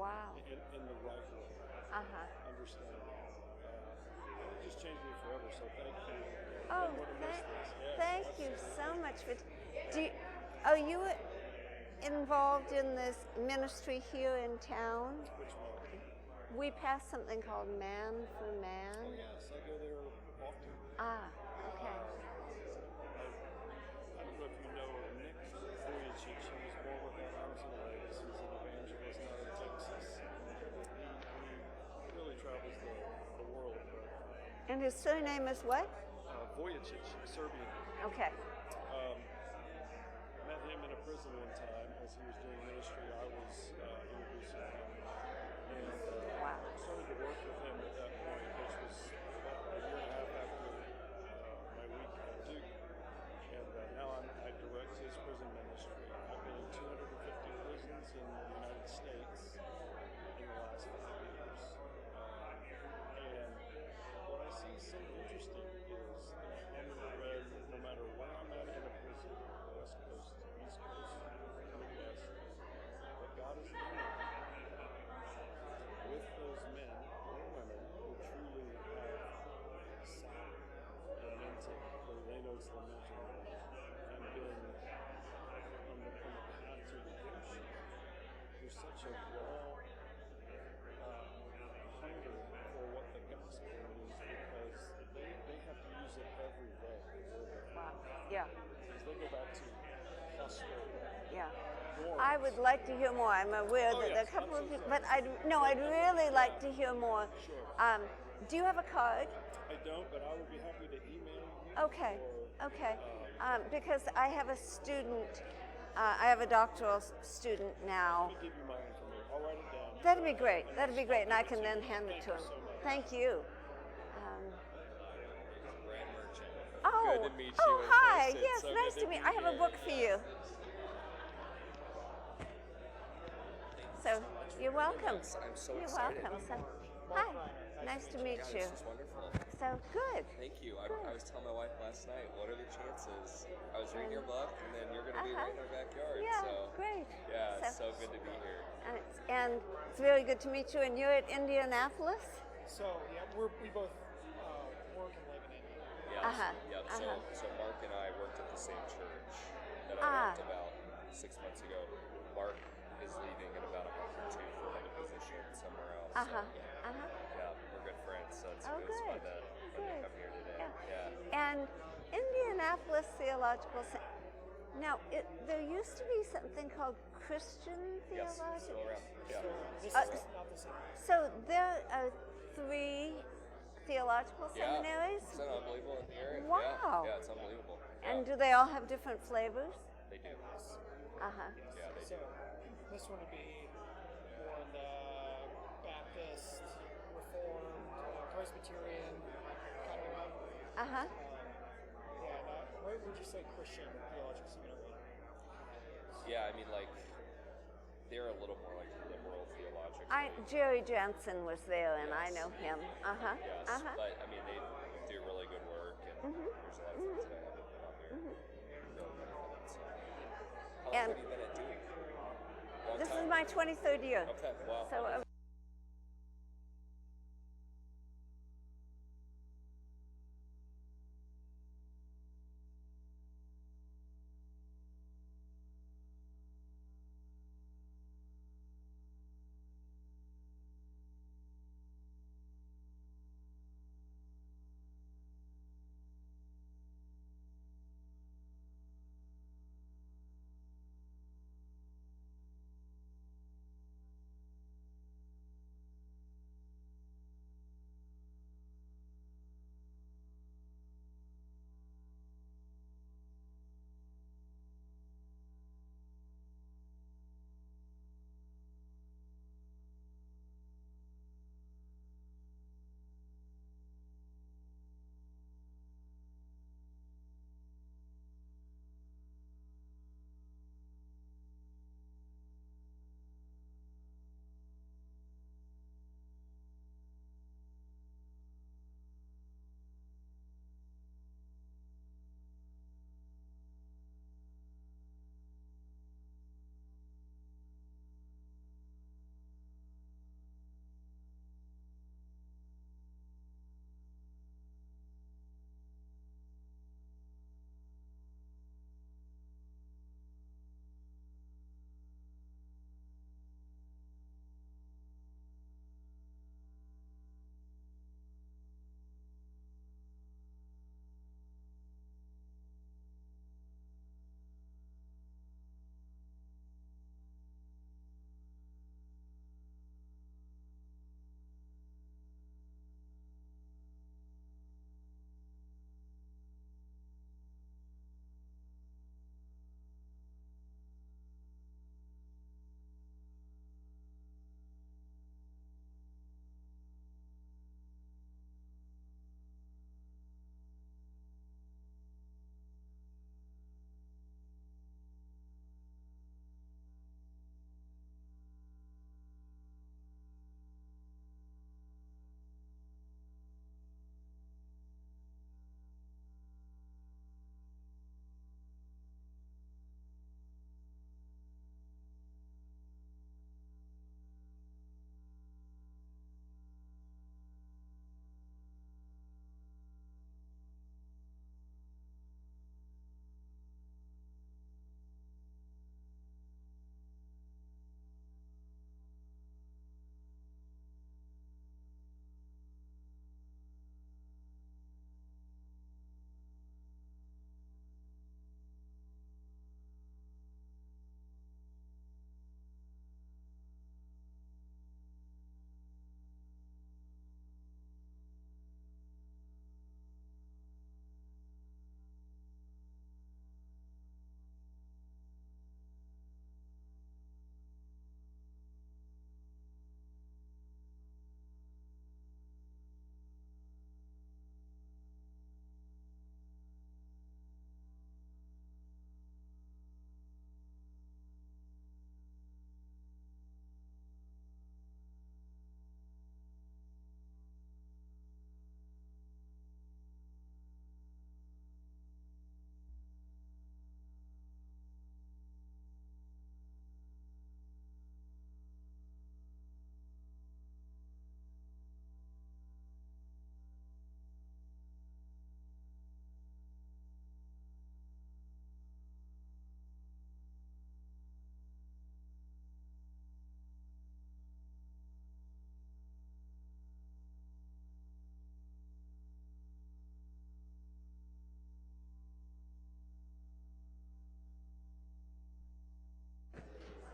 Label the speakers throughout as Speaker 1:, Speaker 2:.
Speaker 1: Wow.
Speaker 2: in the right way. Understand. It just changed me forever. So thank you.
Speaker 1: Oh,
Speaker 2: I'm gonna miss this. Yes,
Speaker 1: thank you
Speaker 2: absolutely.
Speaker 1: so much for. Are you involved in this ministry here in town?
Speaker 2: Which one?
Speaker 1: We passed something called Man for
Speaker 2: Oh
Speaker 1: Man.
Speaker 2: yes, I go there often.
Speaker 1: Okay.
Speaker 2: I don't know if you know Nick Vujicic. He's more with that Arms and Legs. He's an evangelist out of Texas. He really travels the world.
Speaker 1: And his surname is what?
Speaker 2: Vujicic, Serbian.
Speaker 1: Okay.
Speaker 2: Met him in a prison one time as he was doing ministry. I was introducing him. And started to work with him at that point, which was about a year and a half after my week at Duke. And now I direct his prison ministry. I've been in 250 prisons in the United States in the last 5 years. And what I see so interesting is that no matter where I'm at in a prison, West Coast, East Coast, Midwest, that God is doing with those men or women who truly have sat and mental, or they know it's the mental, and been on the path to redemption. There's such a raw hunger for what the gospel means because they have to use it every day.
Speaker 1: Wow. Yeah.
Speaker 2: As they go back to hustle.
Speaker 1: Yeah. I would like to hear more. I'm aware that there are a couple of people, but I'd really like to hear more.
Speaker 2: Sure.
Speaker 1: Do you have a card?
Speaker 2: I don't, but I would be happy to email you.
Speaker 1: Okay. Okay. Because I have a student. I have a doctoral student now.
Speaker 2: Let me give you my information. I'll write it down.
Speaker 1: That'd be great. That'd be great, and I can then hand it to him. Thank you. Oh,
Speaker 3: good to meet you.
Speaker 1: Oh, hi.
Speaker 3: Person.
Speaker 1: Yes,
Speaker 3: so
Speaker 1: nice to meet you. I have a book for you. So, you're welcome.
Speaker 3: I'm so
Speaker 1: You're
Speaker 3: excited.
Speaker 1: welcome. So, hi. Nice to meet you.
Speaker 3: This is wonderful.
Speaker 1: So, good.
Speaker 3: Thank you. I was telling my wife last night, what are the chances? I was reading your book, and then you're going to be right in our backyard.
Speaker 1: Yeah,
Speaker 3: so,
Speaker 1: great.
Speaker 3: Yeah, it's so good to be here.
Speaker 1: And it's really good to meet you. And you're at Indianapolis?
Speaker 4: So, yeah, we both work and live in India.
Speaker 3: Yep. So Mark and I worked at the same church that I left about 6 months ago. Mark is leaving in about a month or two for another position somewhere else. Yeah, we're good friends, so it's fun to come here today. Yeah.
Speaker 1: And Indianapolis Theological Center. Now, there used to be something called Christian Theological.
Speaker 3: Yes, still around. Yeah.
Speaker 4: This is not the same.
Speaker 1: So there are 3 theological seminaries?
Speaker 3: It's unbelievable in the area.
Speaker 1: Wow.
Speaker 3: Yeah, it's unbelievable.
Speaker 1: And do they all have different flavors?
Speaker 3: They do.
Speaker 1: Yeah,
Speaker 3: they
Speaker 4: So
Speaker 3: do.
Speaker 4: this one would be more in the Baptist, Reformed, Presbyterian kind of realm. What would you say Christian Theological Seminary?
Speaker 3: Yeah, I mean, like, they're a little more like liberal theologically.
Speaker 1: Jerry Jensen was there, and I know him.
Speaker 3: Yes, but I mean, they do really good work, and there's a lot of things that I haven't been on there. Really benefit. So. How long have you been at Duke?
Speaker 1: This is my 23rd year.
Speaker 3: Okay, wow.
Speaker 1: So.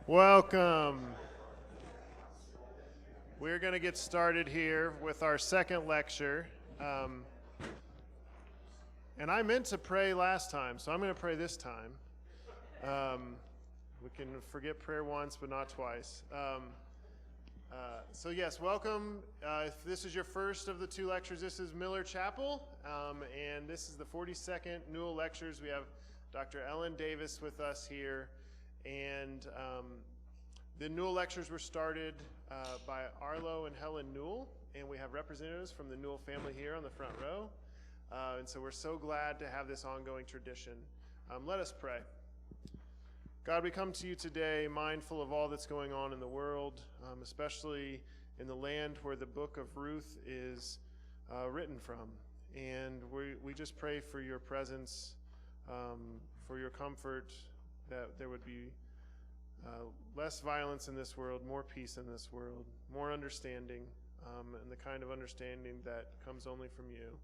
Speaker 2: Welcome. We're going to get started here with our second lecture. And I meant to pray last time, so I'm going to pray this time. We can forget prayer once, but not twice. So yes, welcome. If this is your first of the two lectures, this is Miller Chapel, and this is the 42nd Newell Lectures. We have Dr. Ellen Davis with us here, and the Newell Lectures were started by Arlo and Helen Newell, and we have representatives from the Newell family here on the front row, and so we're so glad to have this ongoing tradition. Let us pray. God, we come to you today mindful of all that's going on in the world, especially in the land where the book of Ruth is written from. And we just pray for your presence, for your comfort, that there would be less violence in this world, more peace in this world, more understanding, and the kind of understanding that comes only from you.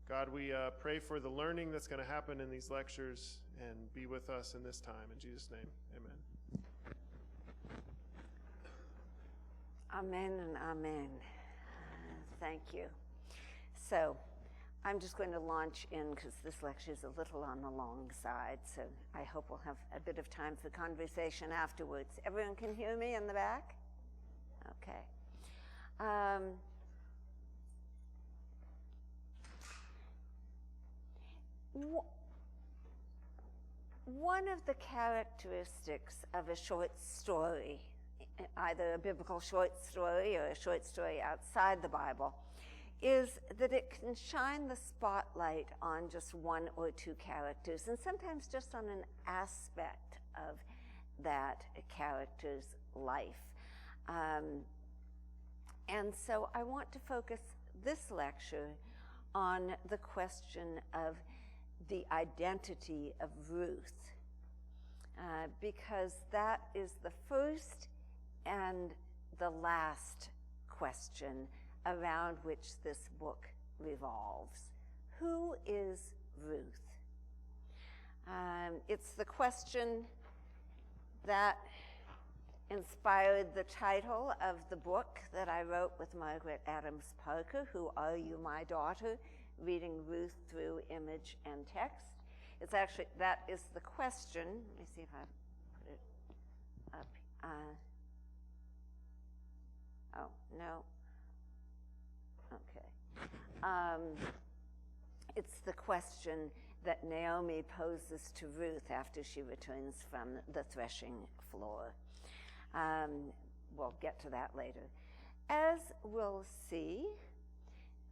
Speaker 2: God, we pray for the learning that's going to happen in these lectures, and be with us in this time. In Jesus' name, amen.
Speaker 1: Amen and amen. Thank you. So I'm just going to launch in because this lecture is a little on the long side, so I hope we'll have a bit of time for conversation afterwards. Everyone can hear me in the back? Okay. One of the characteristics of a short story, either a biblical short story or a short story outside the Bible, is that it can shine the spotlight on just one or two characters, and sometimes just on an aspect of that character's life. And so I want to focus this lecture on the question of the identity of Ruth, because that is the first and the last question around which this book revolves. Who is Ruth? It's the question that inspired the title of the book that I wrote with Margaret Adams Parker, Who Are You, My Daughter? Reading Ruth Through Image and Text. It's actually, that is the question. Let me see if I put it up. Oh, no. Okay. It's the question that Naomi poses to Ruth after she returns from the threshing floor. We'll get to that later. As we'll see,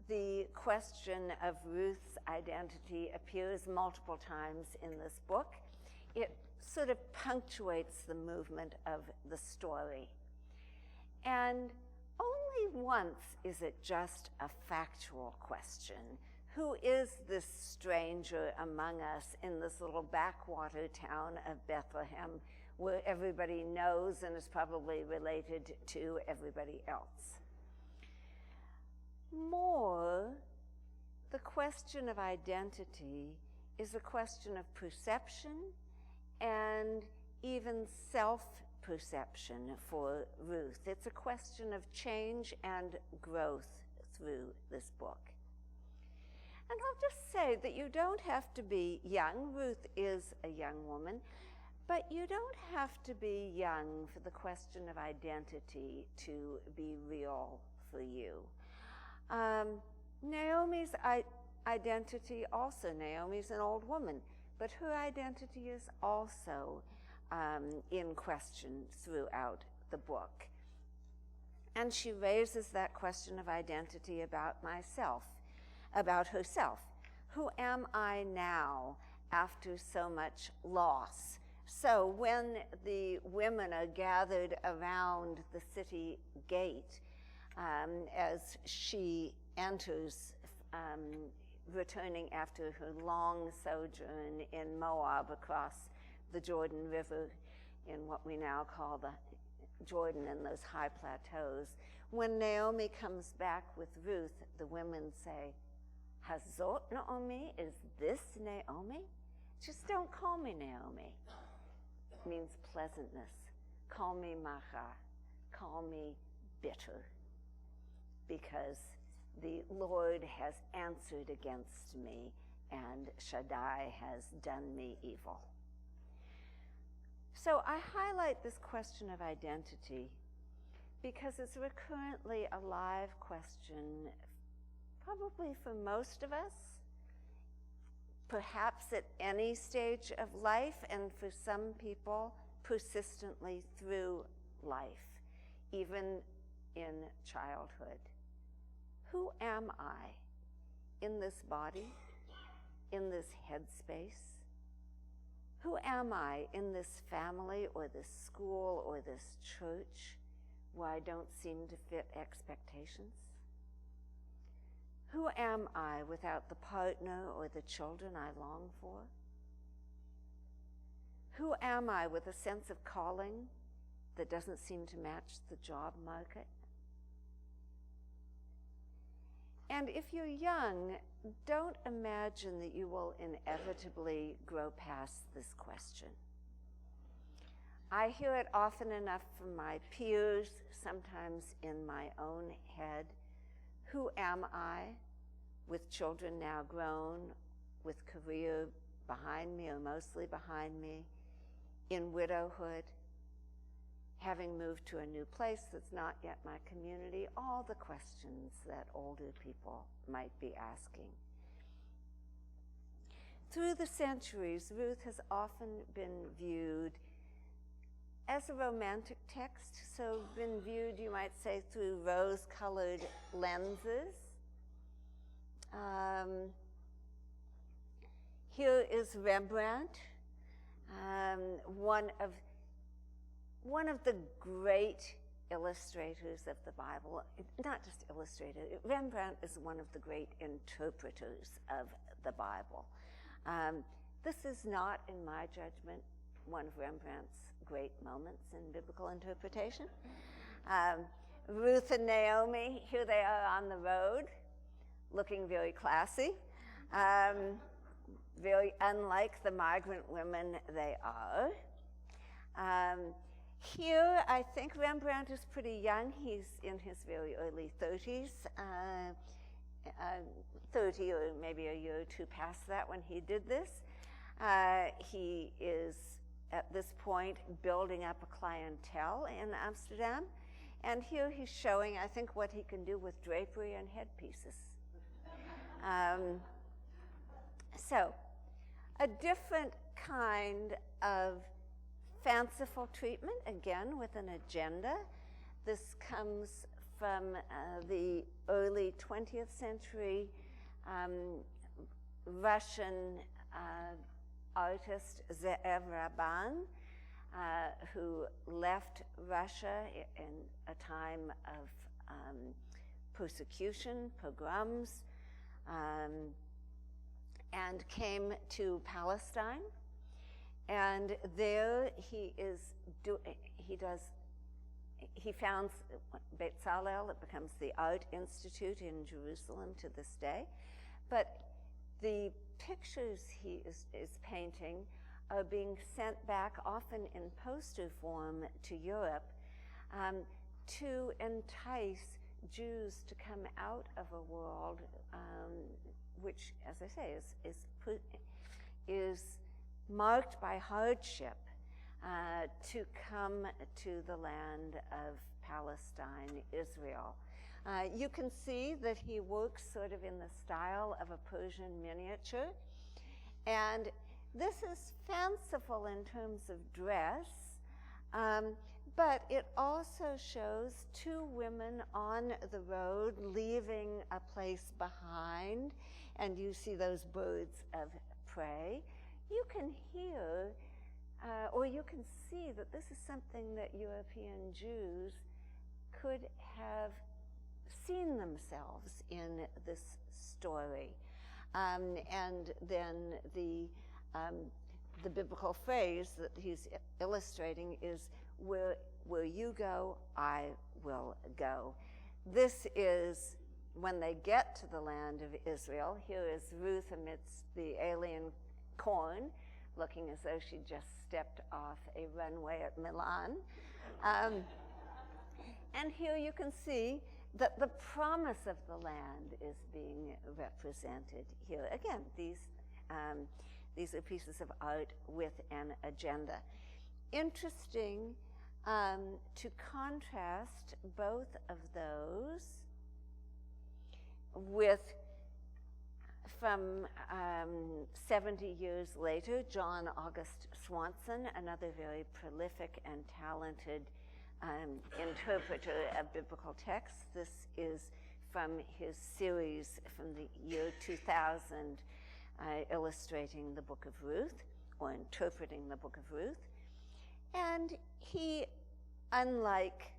Speaker 1: the question of Ruth's identity appears multiple times in this book. It sort of punctuates the movement of the story. And only once is it just a factual question. Who is this stranger among us in this little backwater town of Bethlehem, where everybody knows and is probably related to everybody else? More, the question of identity is a question of perception and even self-perception for Ruth. It's a question of change and growth through this book. And I'll just say that you don't have to be young. Ruth is a young woman, but you don't have to be young for the question of identity to be real for you. Naomi's identity also, Naomi's an old woman, but her identity is also in question throughout the book. And she raises that question of identity about herself. Who am I now after so much loss? So when the women are gathered around the city gate, as she enters, returning after her long sojourn in Moab across the Jordan River in what we now call the Jordan and those high plateaus. When Naomi comes back with Ruth, the women say, Hazot Naomi, is this Naomi? Just don't call me Naomi. It means pleasantness. call me Mara, call me bitter, because the Lord has answered against me, and Shaddai has done me evil. So I highlight this question of identity because it's recurrently a live question, probably for most of us, perhaps at any stage of life, and for some people, persistently through life, even in childhood. Who am I in this body, in this headspace? Who am I in this family or this school or this church where I don't seem to fit expectations? Who am I without the partner or the children I long for? Who am I with a sense of calling that doesn't seem to match the job market? And if you're young, don't imagine that you will inevitably grow past this question. I hear it often enough from my peers, sometimes in my own head. Who am I, with children now grown, with career behind me or mostly behind me, in widowhood, having moved to a new place that's not yet my community, all the questions that older people might be asking. Through the centuries, Ruth has often been viewed as a romantic text, so been viewed, you might say, through rose-colored lenses. Here is Rembrandt, one of the great illustrators of the Bible, not just illustrator, Rembrandt is one of the great interpreters of the Bible. This is not, in my judgment, one of Rembrandt's great moments in biblical interpretation. Ruth and Naomi, here they are on the road, looking very classy, very unlike the migrant women they are. Here, I think Rembrandt is pretty young. He's in his very early 30s, 30 or maybe a year or two past that when he did this. He is, at this point, building up a clientele in Amsterdam. And here he's showing, I think, what he can do with drapery and headpieces. So, a different kind of fanciful treatment, again with an agenda. This comes from the early 20th century Russian artist Ze'ev Rabin, who left Russia in a time of persecution, pogroms, and came to Palestine. And there he founds Beit Tzalel. It becomes the Art Institute in Jerusalem to this day. But the pictures he is painting are being sent back, often in poster form, to Europe to entice Jews to come out of a world which, as I say, is marked by hardship, to come to the land of Palestine, Israel. You can see that he works sort of in the style of a Persian miniature. And this is fanciful in terms of dress, but it also shows two women on the road leaving a place behind, and you see those birds of prey. You can hear, or you can see that this is something that European Jews could have seen themselves in this story. And then the biblical phrase that he's illustrating is, where you go, I will go. This is when they get to the land of Israel. Here is Ruth amidst the alien corn, looking as though she just stepped off a runway at Milan. And here you can see that the promise of the land is being represented here. Again, these are pieces of art with an agenda. Interesting to contrast both of those with, from 70 years later, John August Swanson, another very prolific and talented interpreter of biblical texts. This is from his series from the year 2000, illustrating the book of Ruth, or interpreting the book of Ruth. And he, unlike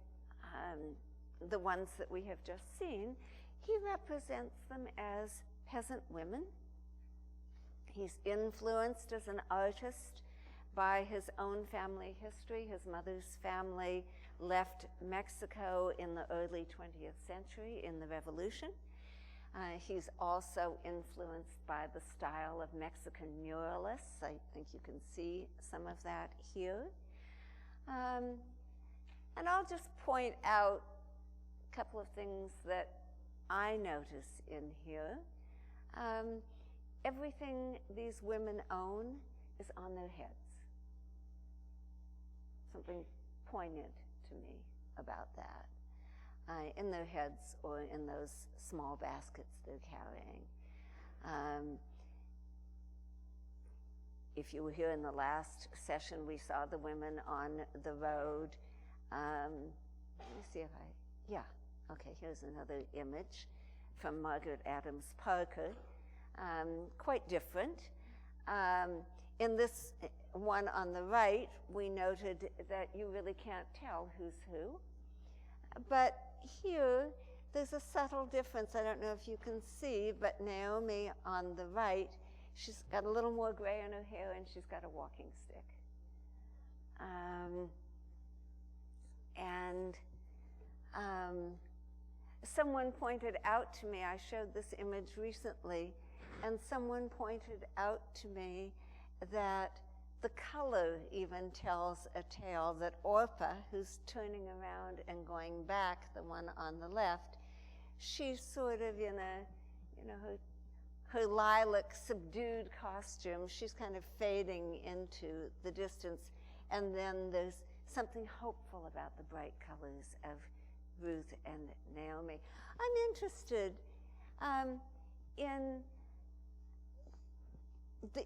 Speaker 1: the ones that we have just seen, he represents them as peasant women. He's influenced as an artist by his own family history. His mother's family left Mexico in the early 20th century in the Revolution. He's also influenced by the style of Mexican muralists. I think you can see some of that here. And I'll just point out a couple of things that I notice in here. Everything these women own is on their heads. Something poignant to me about that. In their heads or in those small baskets they're carrying. If you were here in the last session, we saw the women on the road. Let me see if okay, here's another image from Margaret Adams Parker. Quite different. In this one on the right, we noted that you really can't tell who's who. But here, there's a subtle difference. I don't know if you can see, but Naomi on the right, she's got a little more gray in her hair and she's got a walking stick. Someone pointed out to me, I showed this image recently, and someone pointed out to me that the color even tells a tale, that Orpah, who's turning around and going back, the one on the left, she's sort of in her lilac subdued costume. She's kind of fading into the distance. And then there's something hopeful about the bright colors of Ruth and Naomi. I'm interested in the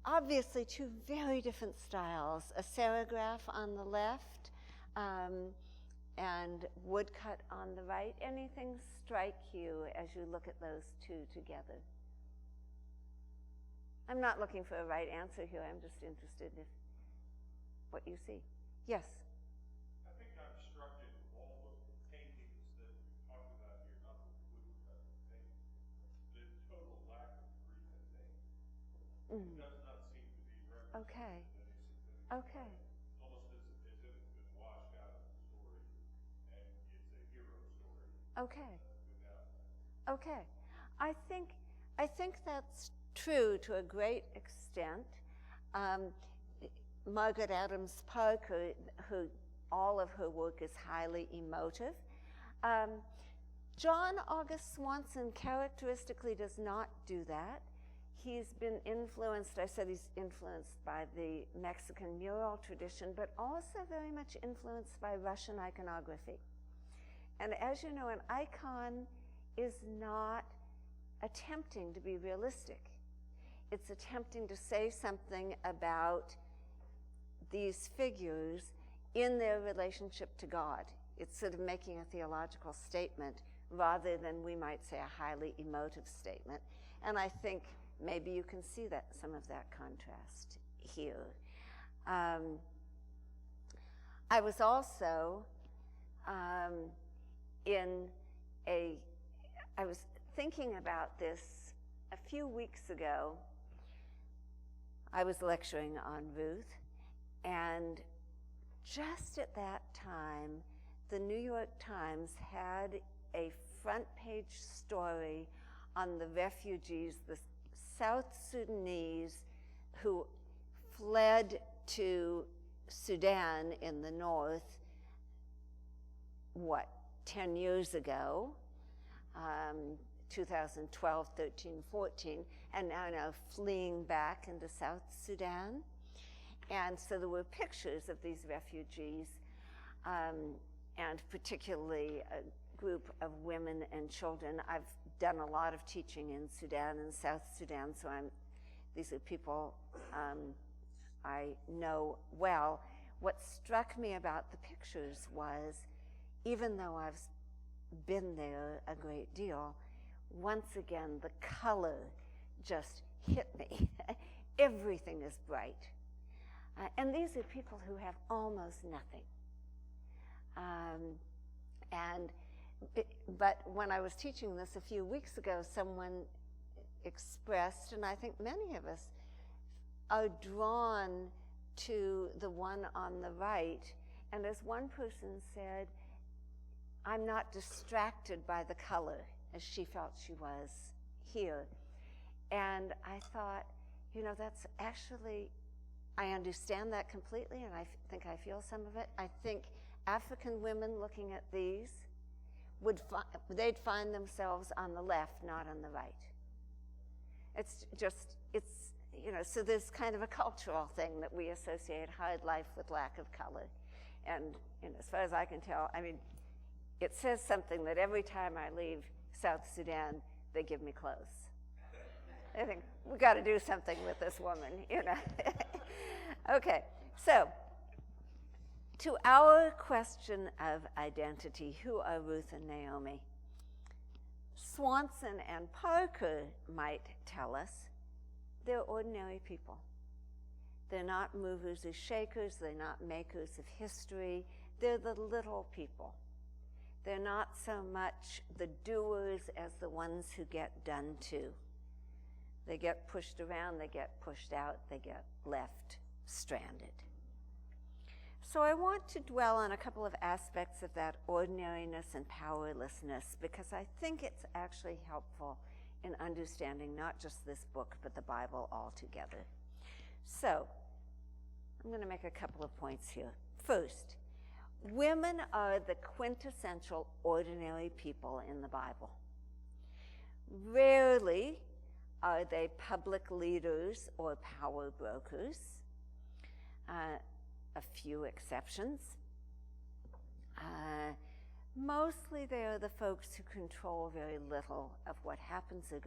Speaker 1: obviously two very different styles, a serigraph on the left and woodcut on the right. Anything strike you as you look at those two together? I'm not looking for a right answer here. I'm just interested in what you see. Yes?
Speaker 2: I think I'm struck in all the paintings that you talked about here, not the woodcut paintings, the total lack of grief and pain. It does not seem to be represented
Speaker 1: Okay.
Speaker 2: in any significant
Speaker 1: Okay.
Speaker 2: way. Almost as if it's been washed out of the story, and it's a hero story.
Speaker 1: Okay.
Speaker 2: Without that.
Speaker 1: Okay. I think that's true to a great extent. Margaret Adams Parker, all of her work is highly emotive. John August Swanson characteristically does not do that. He's been influenced, I said he's influenced by the Mexican mural tradition, but also very much influenced by Russian iconography. And as you know, an icon is not attempting to be realistic. It's attempting to say something about these figures in their relationship to God. It's sort of making a theological statement rather than, we might say, a highly emotive statement. And I think maybe you can see that some of that contrast here. I was also I was thinking about this a few weeks ago. I was lecturing on Ruth, and just at that time, the New York Times had a front page story on the refugees, the South Sudanese who fled to Sudan in the north 10 years ago, 2012, 13, 14, and now fleeing back into South Sudan. And so there were pictures of these refugees, and particularly a group of women and children. I've done a lot of teaching in Sudan and South Sudan, so these are people I know well. What struck me about the pictures was, even though I've been there a great deal, once again, the color just hit me. Everything is bright. And these are people who have almost nothing. But when I was teaching this a few weeks ago, someone expressed, and I think many of us are drawn to the one on the right. And as one person said, I'm not distracted by the color as she felt she was here. And I thought, that's actually, I understand that completely, and I think I feel some of it. I think African women looking at these they'd find themselves on the left, not on the right. So there's kind of a cultural thing that we associate hard life with lack of color. And as far as I can tell, it says something that every time I leave South Sudan, they give me clothes. I think, we got to do something with this woman, Okay, so to our question of identity, who are Ruth and Naomi? Swanson and Parker might tell us they're ordinary people. They're not movers or shakers. They're not makers of history. They're the little people. They're not so much the doers as the ones who get done to. They get pushed around, they get pushed out, they get left stranded. So I want to dwell on a couple of aspects of that ordinariness and powerlessness, because I think it's actually helpful in understanding not just this book, but the Bible altogether. So I'm going to make a couple of points here. First, women are the quintessential ordinary people in the Bible. Rarely are they public leaders or power brokers. A few exceptions. Mostly they are the folks who control very little of what happens to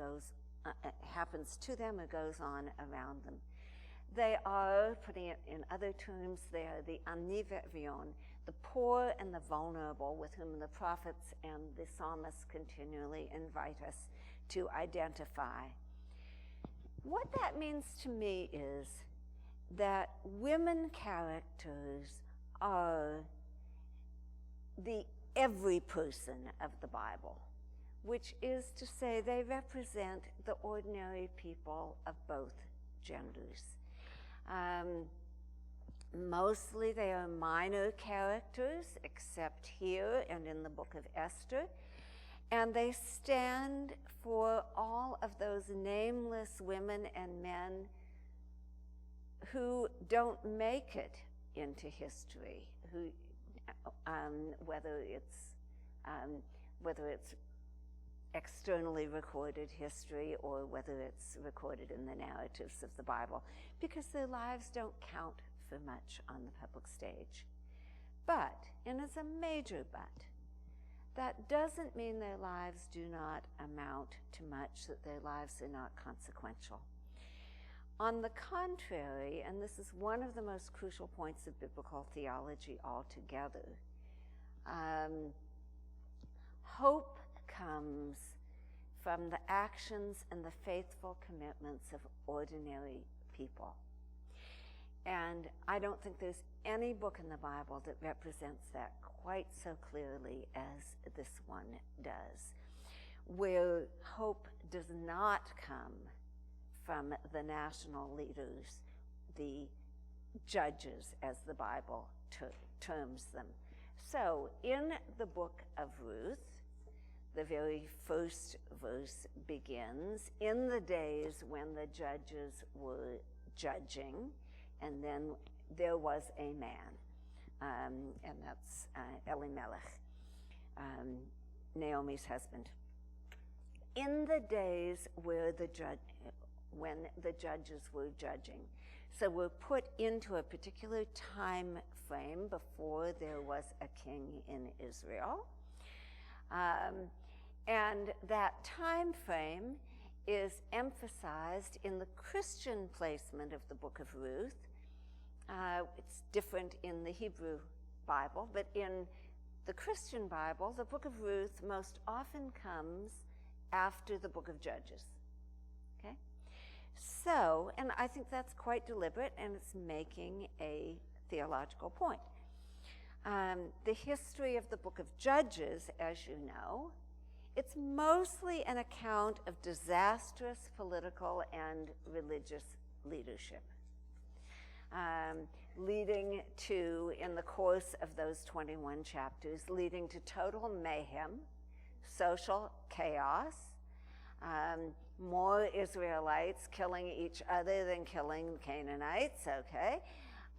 Speaker 1: them or goes on around them. They are, putting it in other terms, they are the ani ve'vion, the poor and the vulnerable, with whom the prophets and the psalmists continually invite us to identify. What that means to me is that women characters are the every person of the Bible, which is to say they represent the ordinary people of both genders. Mostly they are minor characters, except here and in the book of Esther, and they stand for all of those nameless women and men who don't make it into history, who, whether it's externally recorded history or whether it's recorded in the narratives of the Bible, because their lives don't count for much on the public stage. But, and it's a major but, that doesn't mean their lives do not amount to much, that their lives are not consequential. On the contrary, and this is one of the most crucial points of biblical theology altogether, hope comes from the actions and the faithful commitments of ordinary people. And I don't think there's any book in the Bible that represents that quite so clearly as this one does, where hope does not come from the national leaders, the judges, as the Bible terms them. So in the book of Ruth, the very first verse begins, in the days when the judges were judging, and then there was a man, and that's Elimelech. Naomi's husband. In the days when the judges were judging. So we're put into a particular time frame before there was a king in Israel. And that time frame is emphasized in the Christian placement of the book of Ruth. It's different in the Hebrew Bible, but in the Christian Bible, the book of Ruth most often comes after the book of Judges. Okay? So, and I think that's quite deliberate, and it's making a theological point. The history of the book of Judges, as you know, it's mostly an account of disastrous political and religious leadership, leading to, in the course of those 21 chapters, leading to total mayhem, social chaos, more Israelites killing each other than killing Canaanites, okay?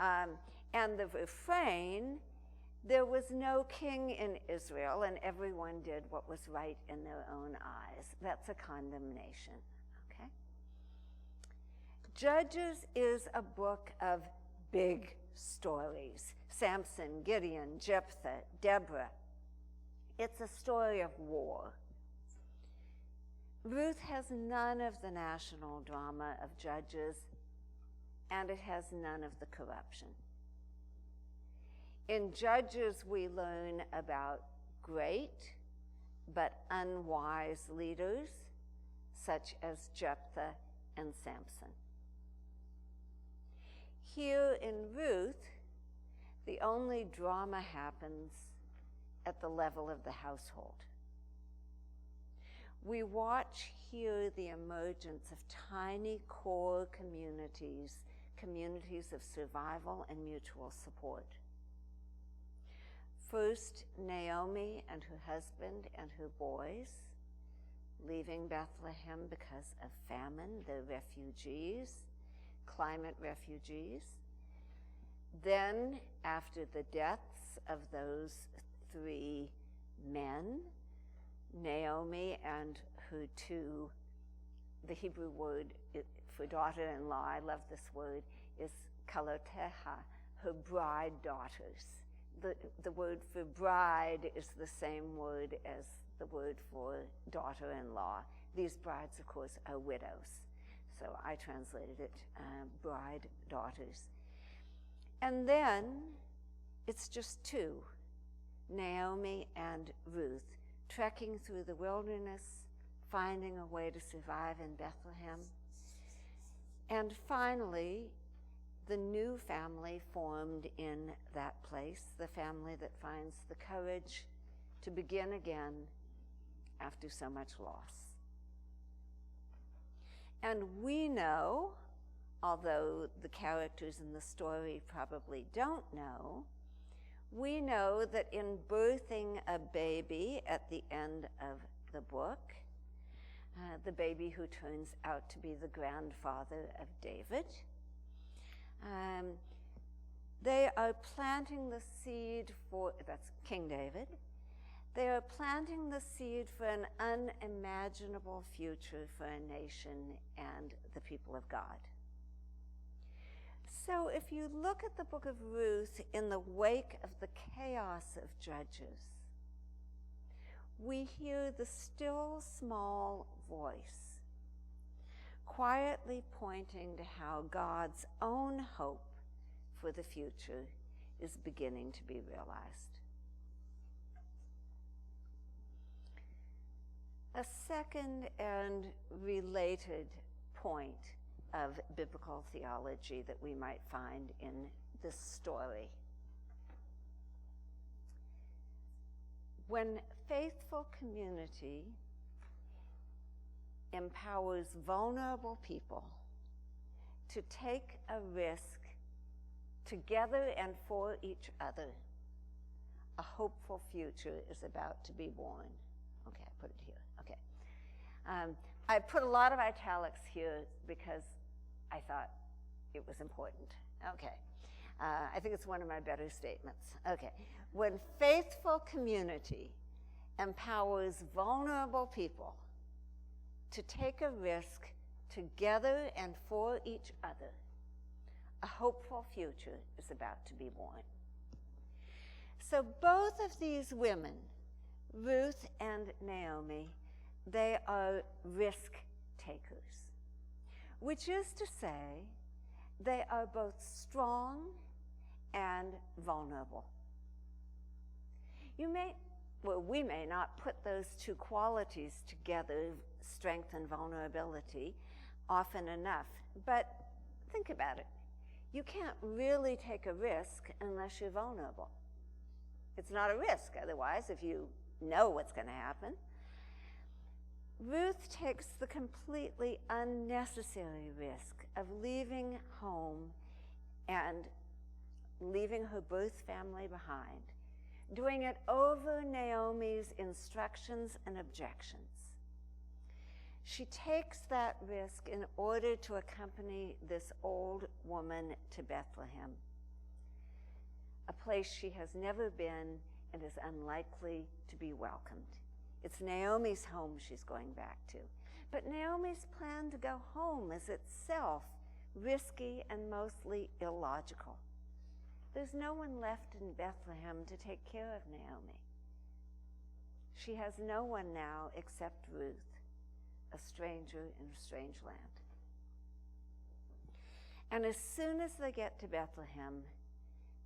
Speaker 1: And the refrain, there was no king in Israel, and everyone did what was right in their own eyes. That's a condemnation, okay? Judges is a book of big stories. Samson, Gideon, Jephthah, Deborah. It's a story of war. Ruth has none of the national drama of Judges, and it has none of the corruption. In Judges, we learn about great but unwise leaders, such as Jephthah and Samson. Here in Ruth, the only drama happens at the level of the household. We watch here the emergence of tiny core communities, communities of survival and mutual support. First, Naomi and her husband and her boys, leaving Bethlehem because of famine. They're refugees, climate refugees. Then, after the deaths of those 3 men, Naomi and her 2, the Hebrew word for daughter-in-law, I love this word, is kaloteha, her bride daughters. The word for bride is the same word as the word for daughter-in-law. These brides, of course, are widows. So I translated it bride daughters. And then it's just 2, Naomi and Ruth, trekking through the wilderness, finding a way to survive in Bethlehem. And finally, the new family formed in that place, the family that finds the courage to begin again after so much loss. And we know, although the characters in the story probably don't know, we know that in birthing a baby at the end of the book, the baby who turns out to be the grandfather of David, they are planting the seed for, that's King David, they are planting the seed for an unimaginable future for a nation and the people of God. So if you look at the book of Ruth in the wake of the chaos of Judges, we hear the still small voice quietly pointing to how God's own hope for the future is beginning to be realized. A second and related point of biblical theology that we might find in this story. When faithful community empowers vulnerable people to take a risk together and for each other, a hopeful future is about to be born. Okay, I put it here. Okay. I put a lot of italics here because I thought it was important. Okay. I think it's one of my better statements. Okay. When faithful community empowers vulnerable people to take a risk together and for each other. A hopeful future is about to be born. So both of these women, Ruth and Naomi, they are risk takers, which is to say they are both strong and vulnerable. We may not put those two qualities together, strength and vulnerability, often enough, but think about it. You can't really take a risk unless you're vulnerable. It's not a risk otherwise if you know what's going to happen. Ruth takes the completely unnecessary risk of leaving home and leaving her birth family behind, doing it over Naomi's instructions and objections. She takes that risk in order to accompany this old woman to Bethlehem, a place she has never been and is unlikely to be welcomed. It's Naomi's home she's going back to. But Naomi's plan to go home is itself risky and mostly illogical. There's no one left in Bethlehem to take care of Naomi. She has no one now except Ruth, a stranger in a strange land. And as soon as they get to Bethlehem,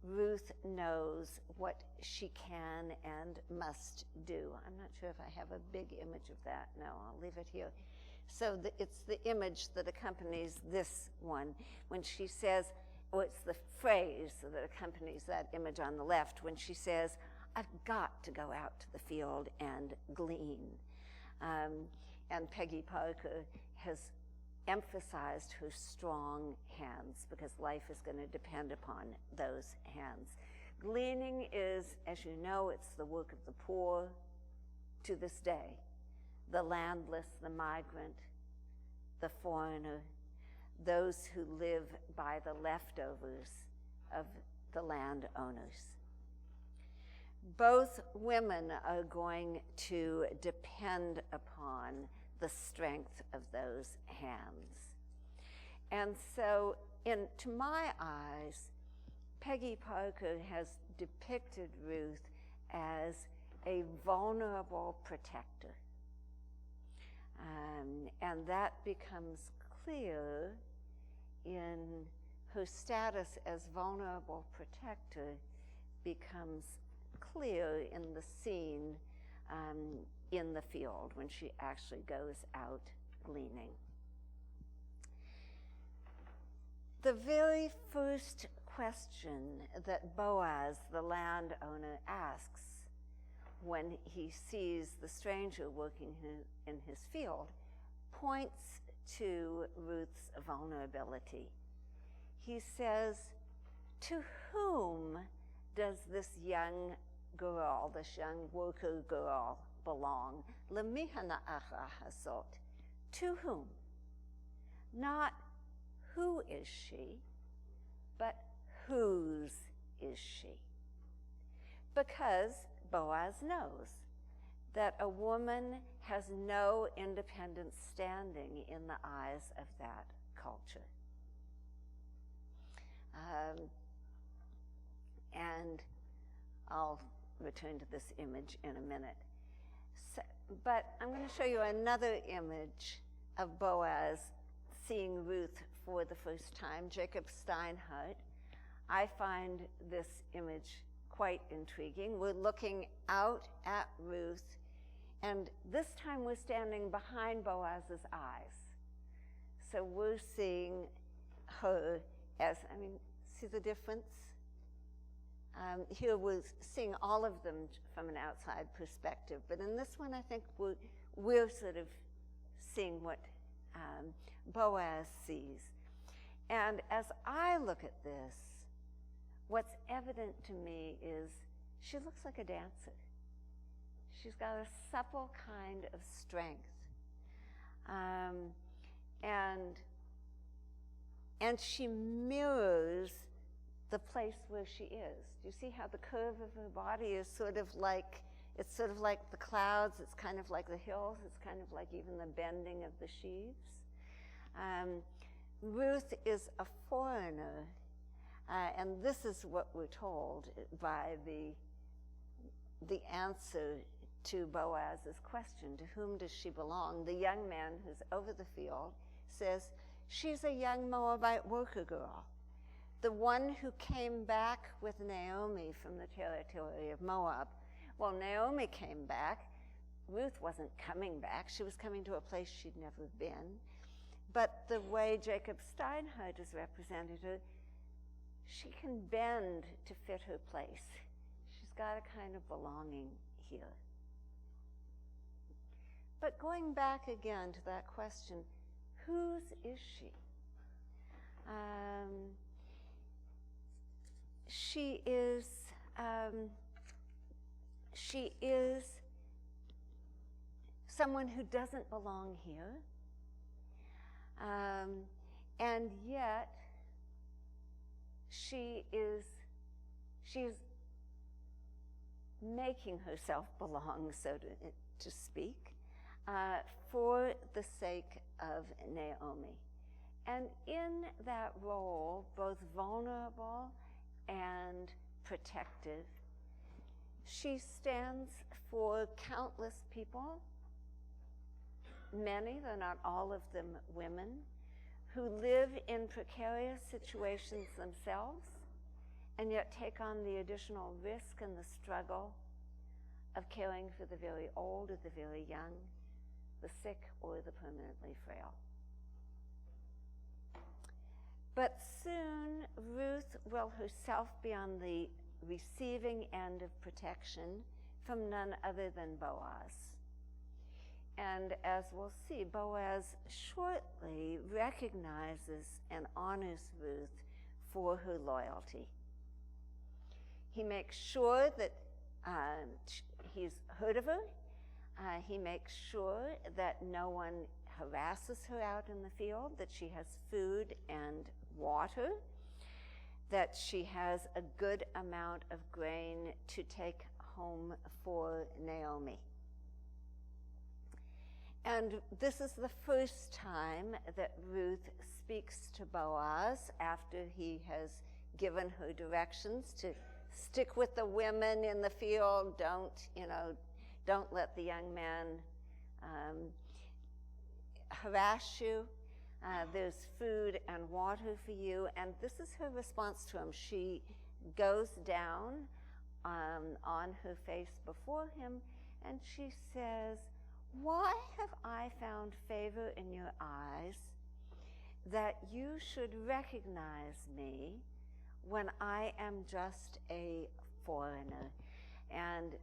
Speaker 1: Ruth knows what she can and must do. I'm not sure if I have a big image of that. No, I'll leave it here. So it's the image that accompanies this one. When she says, it's the phrase that accompanies that image on the left, when she says, I've got to go out to the field and glean. And Peggy Parker has emphasized her strong hands because life is going to depend upon those hands. Gleaning is, as you know, it's the work of the poor to this day. The landless, the migrant, the foreigner, those who live by the leftovers of the landowners. Both women are going to depend upon the strength of those hands. And so, to my eyes, Peggy Parker has depicted Ruth as a vulnerable protector. And that becomes clear in her status as vulnerable protector, becomes clear in the scene in the field when she actually goes out gleaning. The very first question that Boaz, the landowner, asks when he sees the stranger working in his field points to Ruth's vulnerability. He says, to whom does this young girl, this young worker girl, belong? Lemihana acha hasot. To whom? Not who is she, but whose is she? Because Boaz knows that a woman has no independent standing in the eyes of that culture. And I'll return to this image in a minute. But I'm going to show you another image of Boaz seeing Ruth for the first time. Jacob Steinhardt. I find this image quite intriguing. We're looking out at Ruth, and this time we're standing behind Boaz's eyes. So we're seeing her as, see the difference? Here we're seeing all of them from an outside perspective, but in this one I think we're sort of seeing what Boaz sees. And as I look at this, what's evident to me is she looks like a dancer. She's got a supple kind of strength. And she mirrors the place where she is. Do you see how the curve of her body is sort of like It's sort of like the clouds, it's kind of like the hills, it's kind of like even the bending of the sheaves. Ruth is a foreigner, and this is what we're told by the answer to Boaz's question, to whom does she belong? The young man who's over the field says, she's a young Moabite worker girl, the one who came back with Naomi from the territory of Moab. Well, Naomi came back. Ruth wasn't coming back. She was coming to a place she'd never been. But the way Jacob Steinhardt has represented her, she can bend to fit her place. She's got a kind of belonging here. But going back again to that question, whose is she? She is someone who doesn't belong here, and yet she's making herself belong, so to speak, for the sake of Naomi. And in that role, both vulnerable and protective, she stands for countless people, many, though not all of them women, who live in precarious situations themselves and yet take on the additional risk and the struggle of caring for the very old or the very young, the sick or the permanently frail. But soon, Ruth will herself be on the receiving end of protection from none other than Boaz. And as we'll see, Boaz shortly recognizes and honors Ruth for her loyalty. He makes sure that he's heard of her. He makes sure that no one harasses her out in the field, that she has food and water, that she has a good amount of grain to take home for Naomi. And this is the first time that Ruth speaks to Boaz after he has given her directions to stick with the women in the field, don't let the young man harass you. There's food and water for you. And this is her response to him. She goes down on her face before him, and she says, "Why have I found favor in your eyes that you should recognize me when I am just a foreigner?" And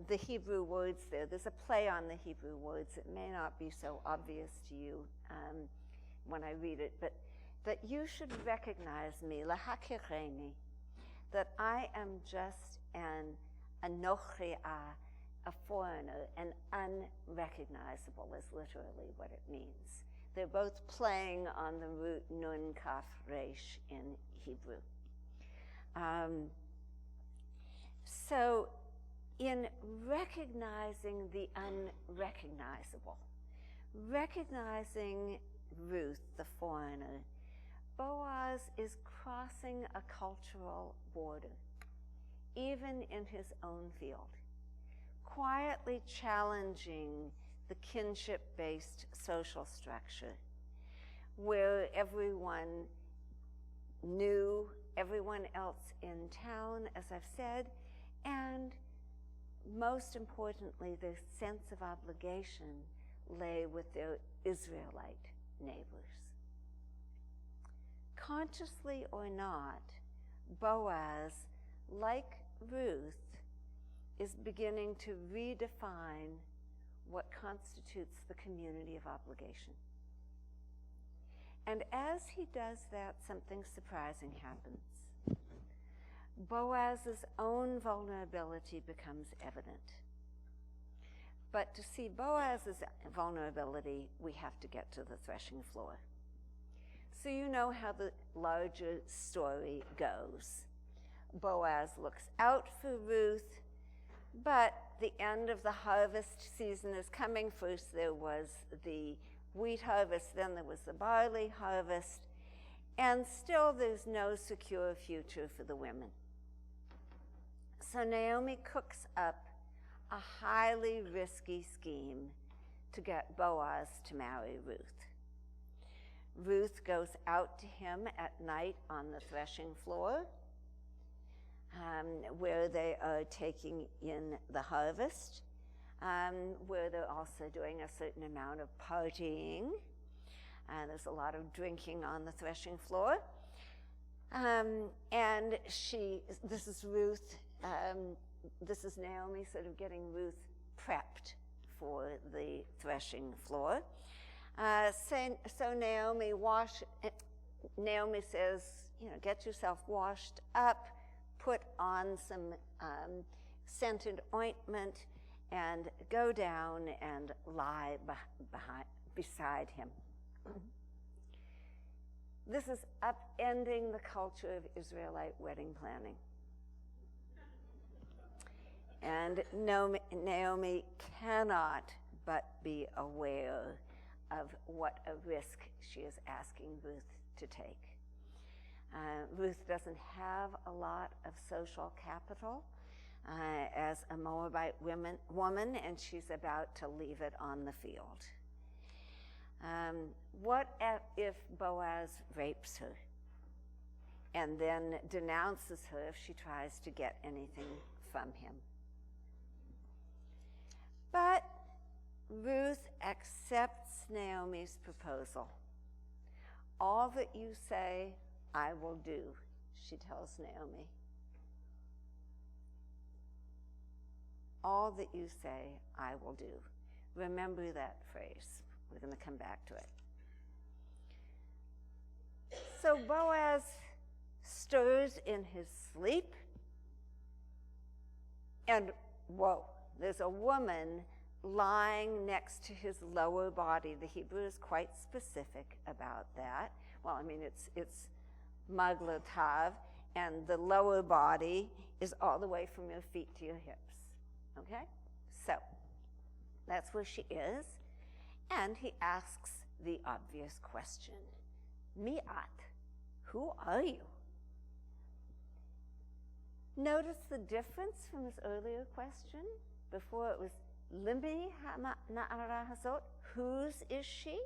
Speaker 1: the Hebrew words there's a play on the Hebrew words. It may not be so obvious to you when I read it, but that you should recognize me, lahakireni, that I am just an anochri, a foreigner, and unrecognizable is literally what it means. They're both playing on the root nun kaf resh in Hebrew. So in recognizing the unrecognizable, recognizing Ruth, the foreigner, Boaz is crossing a cultural border, even in his own field, quietly challenging the kinship-based social structure where everyone knew everyone else in town, as I've said, and most importantly, their sense of obligation lay with their Israelite neighbors. Consciously or not, Boaz, like Ruth, is beginning to redefine what constitutes the community of obligation. And as he does that, something surprising happens. Boaz's own vulnerability becomes evident. But to see Boaz's vulnerability, we have to get to the threshing floor. So you know how the larger story goes. Boaz looks out for Ruth. But the end of the harvest season is coming. First there was the wheat harvest, then there was the barley harvest, and still there's no secure future for the women. So Naomi cooks up a highly risky scheme to get Boaz to marry Ruth. Ruth goes out to him at night on the threshing floor, where they are taking in the harvest, where they're also doing a certain amount of partying. There's a lot of drinking on the threshing floor. And this is Ruth, this is Naomi sort of getting Ruth prepped for the threshing floor. So Naomi says, get yourself washed up, put on some scented ointment, and go down and lie beside him. This is upending the culture of Israelite wedding planning. And Naomi cannot but be aware of what a risk she is asking Ruth to take. Ruth doesn't have a lot of social capital as a Moabite woman, and she's about to leave it on the field. What if Boaz rapes her and then denounces her if she tries to get anything from him? But Ruth accepts Naomi's proposal. All that you say, I will do, she tells Naomi. All that you say, I will do. Remember that phrase. We're going to come back to it. So Boaz stirs in his sleep, and whoa, there's a woman lying next to his lower body. The Hebrew is quite specific about that. Well, I mean, it's maglotav, and the lower body is all the way from your feet to your hips. Okay? So, that's where she is. And he asks the obvious question, Mi'at, who are you? Notice the difference from his earlier question. Before it was, Limi na'ara hazot, whose is she?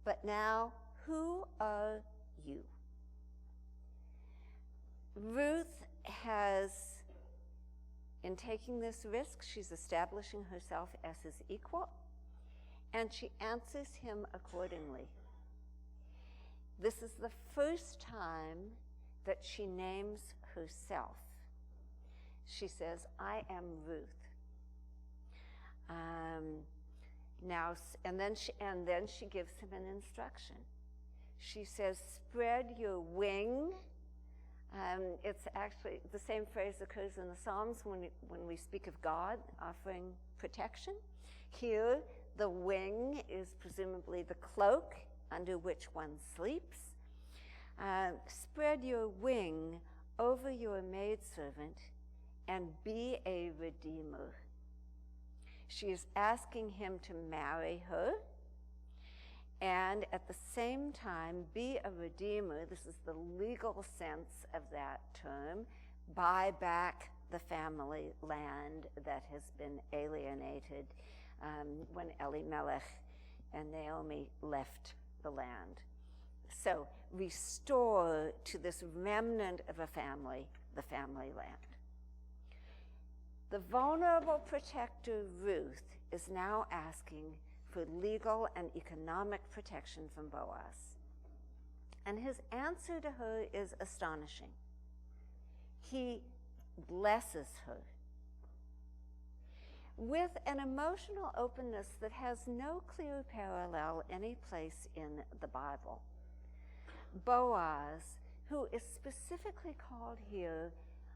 Speaker 1: But now, who are you? Ruth has, in taking this risk, she's establishing herself as his equal, and she answers him accordingly. This is the first time that she names herself. She says, I am Ruth. And then she gives him an instruction. She says, spread your wing. It's actually the same phrase occurs in the Psalms when we speak of God offering protection. Here, the wing is presumably the cloak under which one sleeps. Spread your wing over your maidservant and be a redeemer. She is asking him to marry her and at the same time be a redeemer. This is the legal sense of that term. Buy back the family land that has been alienated when Elimelech and Naomi left the land. So restore to this remnant of a family the family land. The vulnerable protector, Ruth, is now asking for legal and economic protection from Boaz. And his answer to her is astonishing. He blesses her with an emotional openness that has no clear parallel any place in the Bible. Boaz, who is specifically called here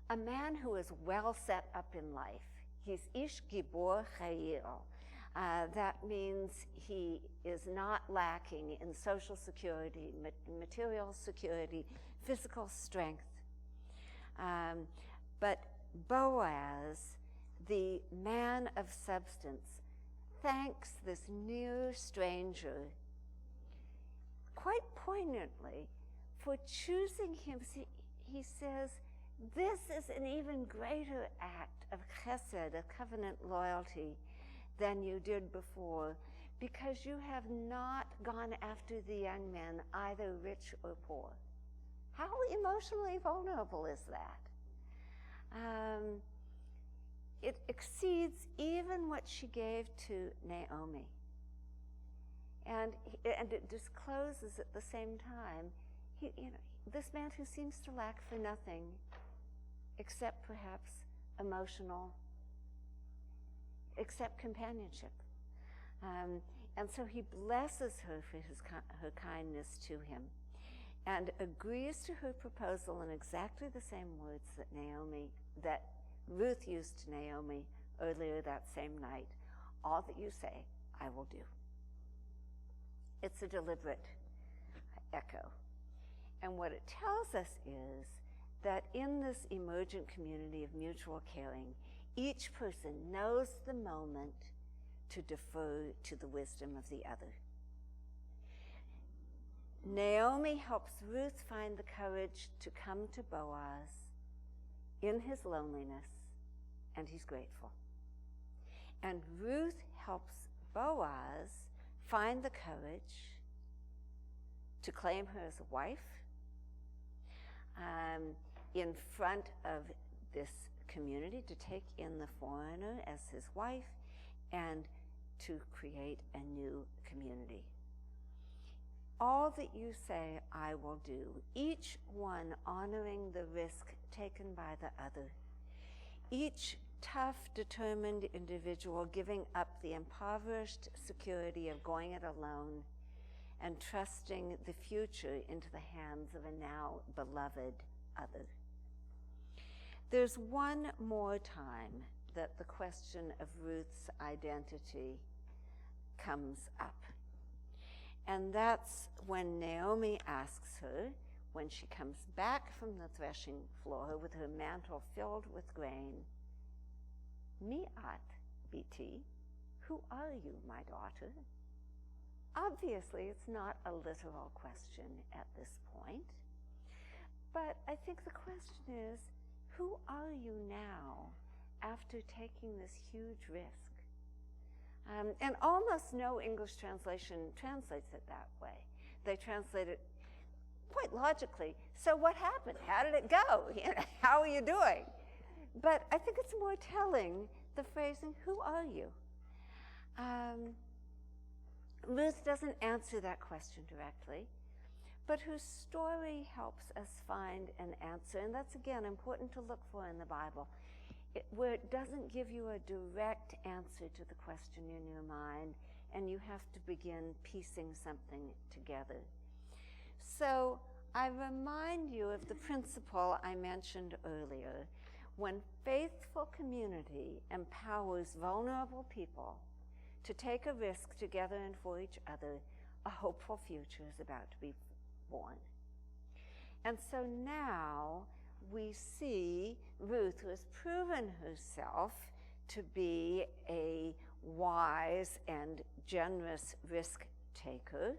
Speaker 1: a man who is well set up in life. He's ish gibor chayil. That means he is not lacking in social security, material security, physical strength. But Boaz the man of substance thanks this near stranger quite poignantly for choosing him. He says, this is an even greater act of chesed, of covenant loyalty, than you did before, because you have not gone after the young men, either rich or poor. How emotionally vulnerable is that? It exceeds even what she gave to Naomi. And it discloses at the same time, this man who seems to lack for nothing except perhaps except companionship. And so he blesses her for her kindness to him and agrees to her proposal in exactly the same words that Ruth used to Naomi earlier that same night. All that you say, I will do. It's a deliberate echo. And what it tells us is that in this emergent community of mutual caring, each person knows the moment to defer to the wisdom of the other. Naomi helps Ruth find the courage to come to Boaz in his loneliness, and he's grateful. And Ruth helps Boaz find the courage to claim her as a wife in front of this community, to take in the foreigner as his wife, and to create a new community. All that you say, I will do, each one honoring the risk taken by the other, each tough, determined individual giving up the impoverished security of going it alone and trusting the future into the hands of a now beloved other. There's one more time that the question of Ruth's identity comes up. And that's when Naomi asks her, when she comes back from the threshing floor with her mantle filled with grain, Mi'at biti, who are you, my daughter? Obviously, it's not a literal question at this point, but I think the question is, who are you now after taking this huge risk? And almost no English translation translates it that way. They translate it quite logically. So what happened? How did it go? How are you doing? But I think it's more telling, the phrasing, who are you? Ruth doesn't answer that question directly, but her story helps us find an answer. And that's, again, important to look for in the Bible, where it doesn't give you a direct answer to the question in your mind, and you have to begin piecing something together. So I remind you of the principle I mentioned earlier. When faithful community empowers vulnerable people to take a risk together and for each other, a hopeful future is about to be born. And so now we see Ruth, who has proven herself to be a wise and generous risk taker.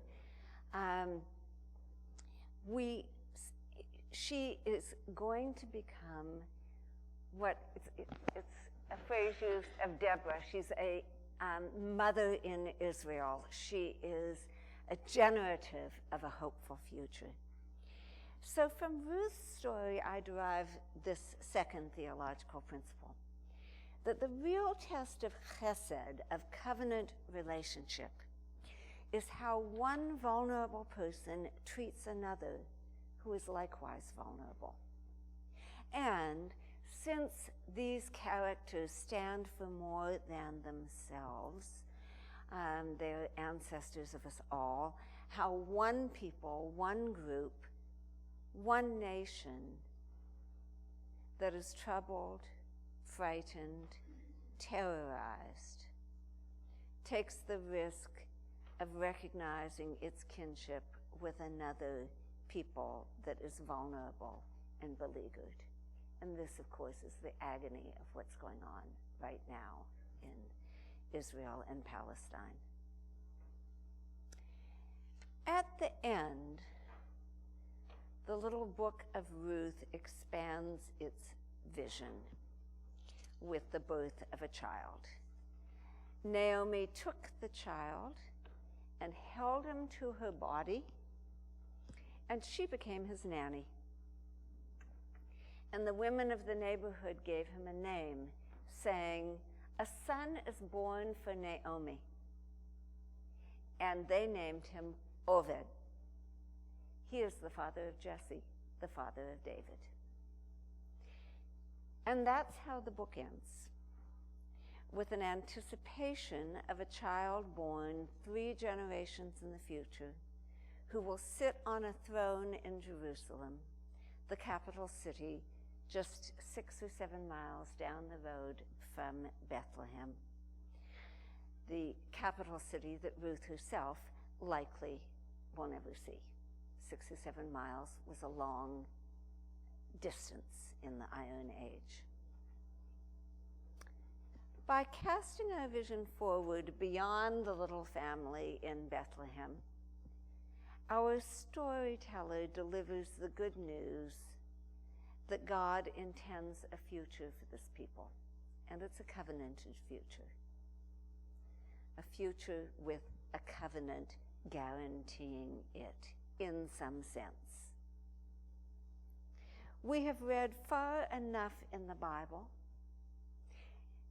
Speaker 1: She is going to become it's a phrase used of Deborah. She's a mother in Israel. She is a generative of a hopeful future. So from Ruth's story, I derive this second theological principle, that the real test of chesed, of covenant relationship, is how one vulnerable person treats another who is likewise vulnerable. And since these characters stand for more than themselves, they're ancestors of us all, how one people, one group, one nation that is troubled, frightened, terrorized, takes the risk of recognizing its kinship with another people that is vulnerable and beleaguered. And this, of course, is the agony of what's going on right now in Israel and Palestine. At the end, the little book of Ruth expands its vision with the birth of a child. Naomi took the child and held him to her body, and she became his nanny. And the women of the neighborhood gave him a name, saying, "A son is born for Naomi." And they named him Oved. He is the father of Jesse, the father of David. And that's how the book ends, with an anticipation of a child born 3 generations in the future who will sit on a throne in Jerusalem, the capital city, just 6 or 7 miles down the road from Bethlehem, the capital city that Ruth herself likely will never see. 6 or 7 miles was a long distance in the Iron Age. By casting our vision forward beyond the little family in Bethlehem, our storyteller delivers the good news that God intends a future for this people, and it's a covenanted future. A future with a covenant guaranteeing it in some sense. We have read far enough in the Bible,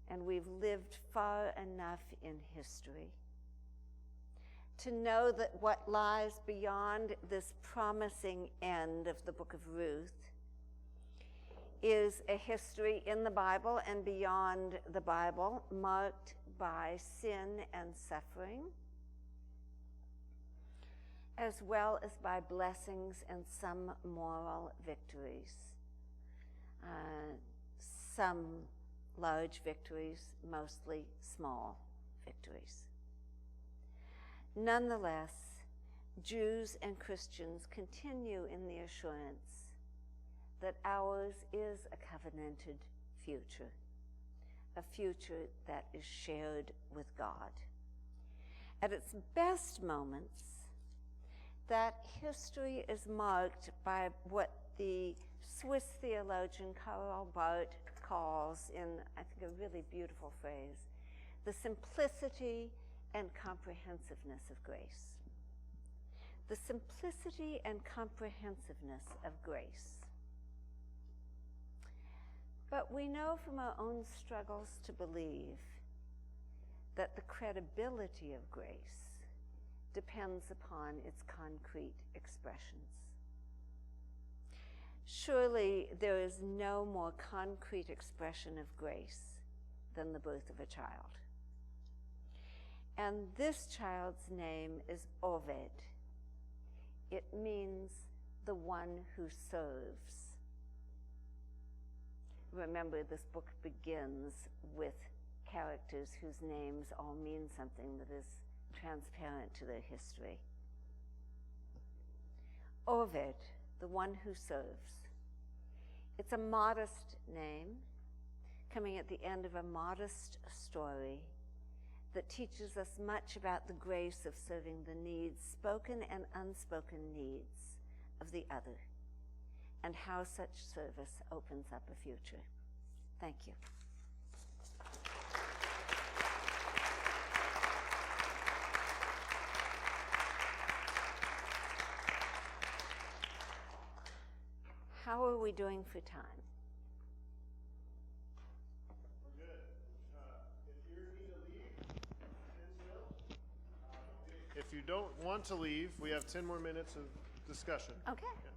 Speaker 1: and we've lived far enough in history to know that what lies beyond this promising end of the book of Ruth is a history in the Bible and beyond the Bible marked by sin and suffering, as well as by blessings and some moral victories. Some large victories, mostly small victories. Nonetheless, Jews and Christians continue in the assurance that ours is a covenanted future, a future that is shared with God. At its best moments, that history is marked by what the Swiss theologian Karl Barth calls, in I think a really beautiful phrase, the simplicity and comprehensiveness of grace. The simplicity and comprehensiveness of grace. But we know from our own struggles to believe that the credibility of grace depends upon its concrete expressions. Surely there is no more concrete expression of grace than the birth of a child. And this child's name is Oved. It means the one who serves. Remember, this book begins with characters whose names all mean something that is transparent to their history. Oved, the one who serves. It's a modest name, coming at the end of a modest story that teaches us much about the grace of serving the needs, spoken and unspoken needs, of the other, and how such service opens up a future. Thank you. How are we doing for time?
Speaker 2: We're good. If you need to leave, if you don't want to leave, we have 10 more minutes of discussion.
Speaker 1: Okay.
Speaker 2: Yeah.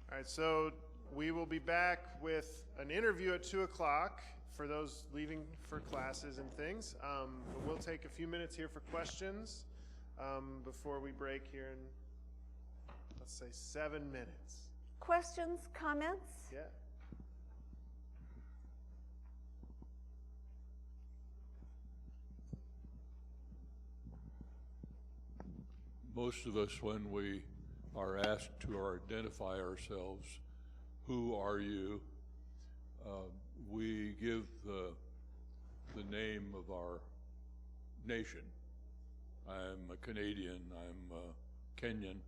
Speaker 2: All right, so we will be back with an interview at 2 o'clock for those leaving for classes and things. But we'll take a few minutes here for questions before we break here in let's say 7 minutes.
Speaker 1: Questions, comments?
Speaker 2: Yeah.
Speaker 5: Most of us, when we are asked to identify ourselves, who are you? We give the name of our nation. I'm a Canadian, I'm Kenyan.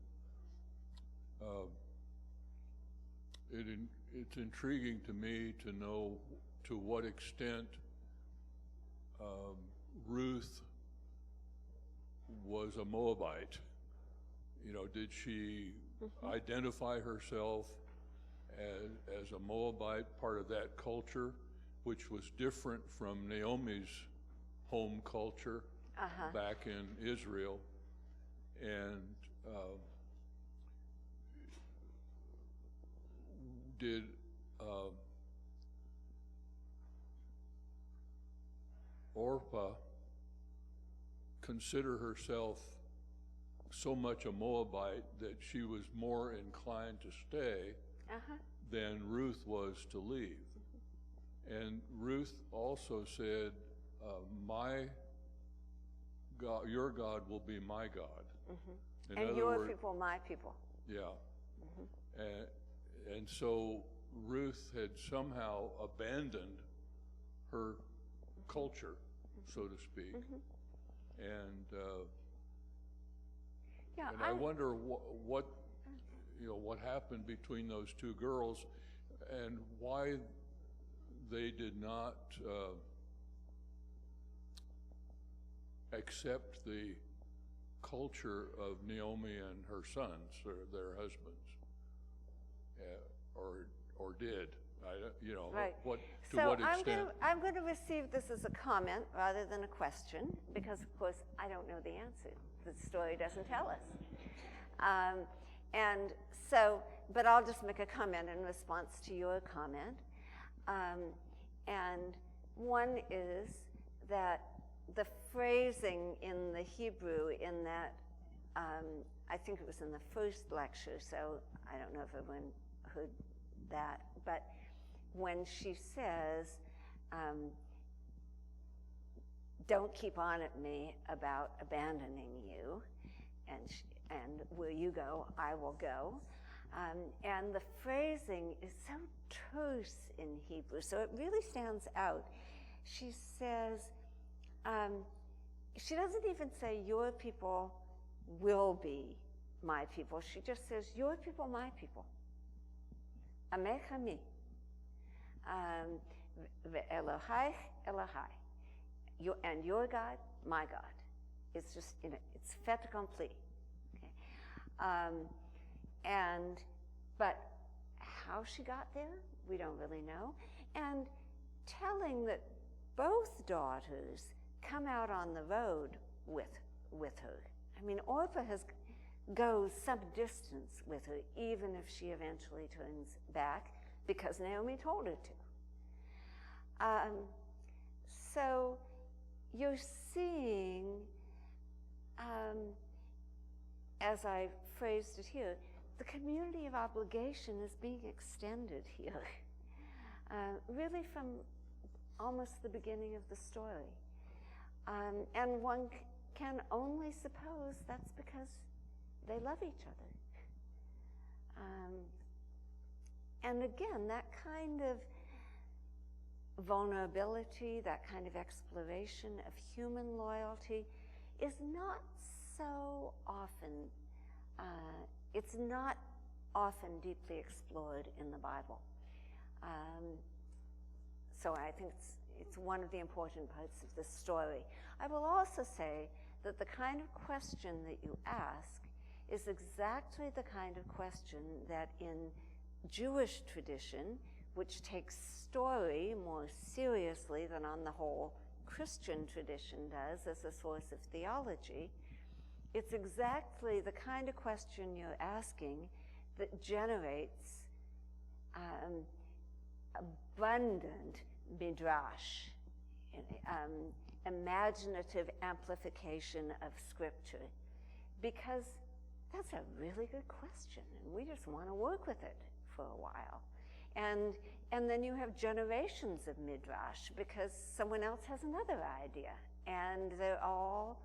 Speaker 5: It's intriguing to me to know to what extent Ruth was a Moabite. You know, did she identify herself as a Moabite, part of that culture, which was different from Naomi's home culture back in Israel? And did Orpah consider herself so much a Moabite that she was more inclined to stay than Ruth was to leave? And Ruth also said, my God, your God will be my God. In
Speaker 1: And
Speaker 5: other
Speaker 1: your
Speaker 5: words,
Speaker 1: people, my people.
Speaker 5: yeah. And so Ruth had somehow abandoned her culture, so to speak. And
Speaker 1: Yeah,
Speaker 5: I wonder what happened between those two girls, and why they did not accept the culture of Naomi and her sons, or their husbands, or did.
Speaker 1: Right.
Speaker 5: To what extent?
Speaker 1: I'm going to receive this as a comment rather than a question, because of course I don't know the answer. The story doesn't tell us. And so, but I'll just make a comment in response to your comment. And one is that the phrasing in the Hebrew in that, I think it was in the first lecture, so I don't know if everyone heard that, but when she says, don't keep on at me about abandoning you, and where you go, I will go. And the phrasing is so terse in Hebrew, so it really stands out. She says, she doesn't even say your people will be my people. She just says your people, my people. Amecha mi. Ve'elohai, Elohai. And your God, my God. It's just, it's fait accompli. Okay? But how she got there, we don't really know. And telling that both daughters come out on the road with her. I mean, Orpah goes some distance with her, even if she eventually turns back, because Naomi told her to. So you're seeing, as I phrased it here, the community of obligation is being extended here, really from almost the beginning of the story. And one can only suppose that's because they love each other. And again, that kind of vulnerability, that kind of exploration of human loyalty is not so often, it's not often deeply explored in the Bible. So I think it's one of the important parts of this story. I will also say that the kind of question that you ask is exactly the kind of question that in Jewish tradition, which takes story more seriously than on the whole Christian tradition does as a source of theology, it's exactly the kind of question you're asking that generates abundant midrash, imaginative amplification of scripture. Because that's a really good question, and we just want to work with it for a while. And then you have generations of midrash because someone else has another idea, and they're all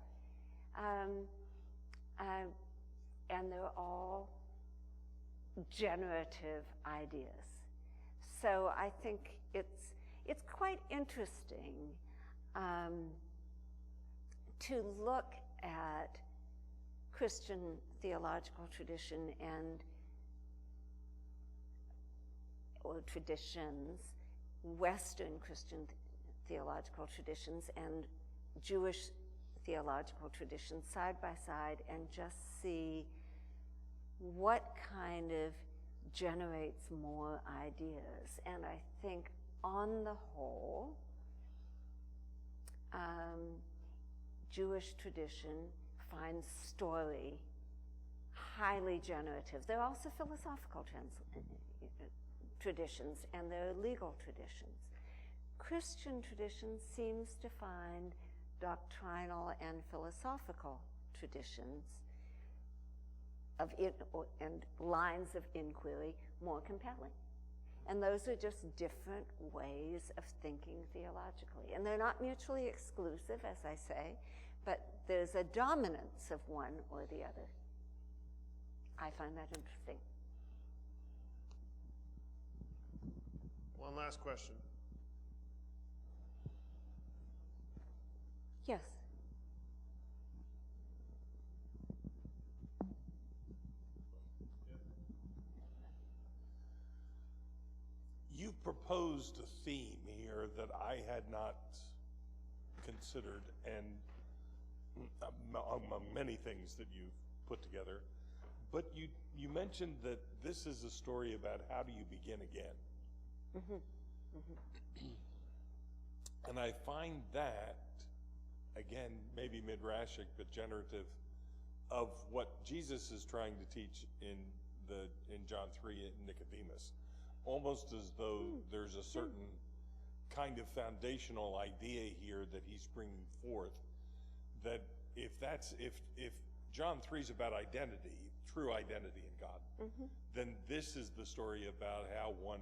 Speaker 1: generative ideas. So I think it's quite interesting to look at Christian theological tradition or traditions, Western Christian theological traditions and Jewish theological traditions side by side, and just see what kind of generates more ideas. And I think on the whole, Jewish tradition finds story highly generative. There are also philosophical traditions, and there are legal traditions. Christian tradition seems to find doctrinal and philosophical traditions and lines of inquiry more compelling. And those are just different ways of thinking theologically. And they're not mutually exclusive, as I say, but there's a dominance of one or the other. I find that interesting.
Speaker 2: One last question.
Speaker 1: Yes.
Speaker 6: You've proposed a theme here that I had not considered, and among many things that you've put together, but you mentioned that this is a story about how do you begin again.
Speaker 1: Mm-hmm. Mm-hmm.
Speaker 6: And I find that, again, maybe midrashic, but generative of what Jesus is trying to teach in John 3 at Nicodemus. Almost as though there's a certain kind of foundational idea here that he's bringing forth, that if John 3 is about identity, true identity in God, mm-hmm. then this is the story about how one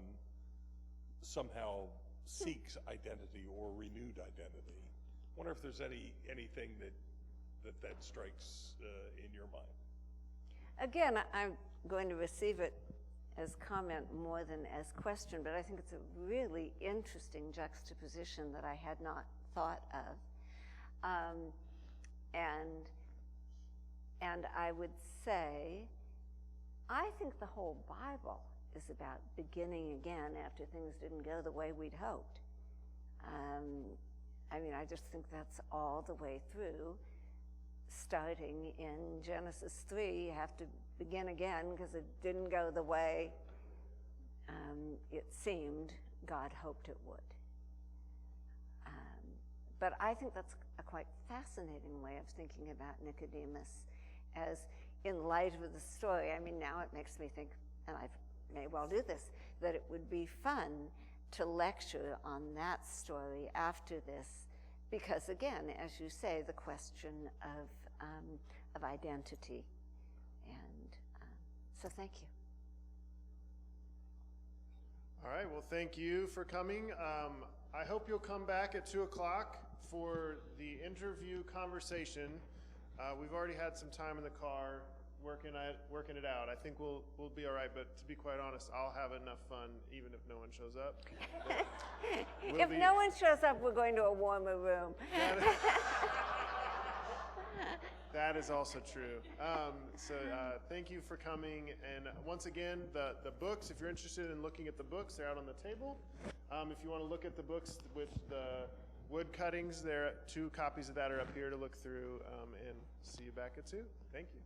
Speaker 6: somehow seeks identity or renewed identity. I wonder if there's anything that strikes in your mind.
Speaker 1: Again, I'm going to receive it as comment more than as question, but I think it's a really interesting juxtaposition that I had not thought of. And I would say, I think the whole Bible is about beginning again after things didn't go the way we'd hoped. I just think that's all the way through. Starting in Genesis 3, you have to begin again because it didn't go the way it seemed God hoped it would. But I think that's a quite fascinating way of thinking about Nicodemus, as in light of the story. Now it makes me think, and I may well do this, that it would be fun to lecture on that story after this, because again, as you say, the question of identity. And so thank you.
Speaker 2: All right, well, thank you for coming. I hope you'll come back at 2 o'clock for the interview conversation. We've already had some time in the car working it out. I think we'll be all right, but to be quite honest, I'll have enough fun even if no one shows up.
Speaker 1: If no one shows up, we're going to a warmer room.
Speaker 2: That is also true. So thank you for coming. And once again, the books, if you're interested in looking at the books, they're out on the table. If you want to look at the books with the wood cuttings, 2 copies of that are up here to look through, and see you back at 2. Thank you.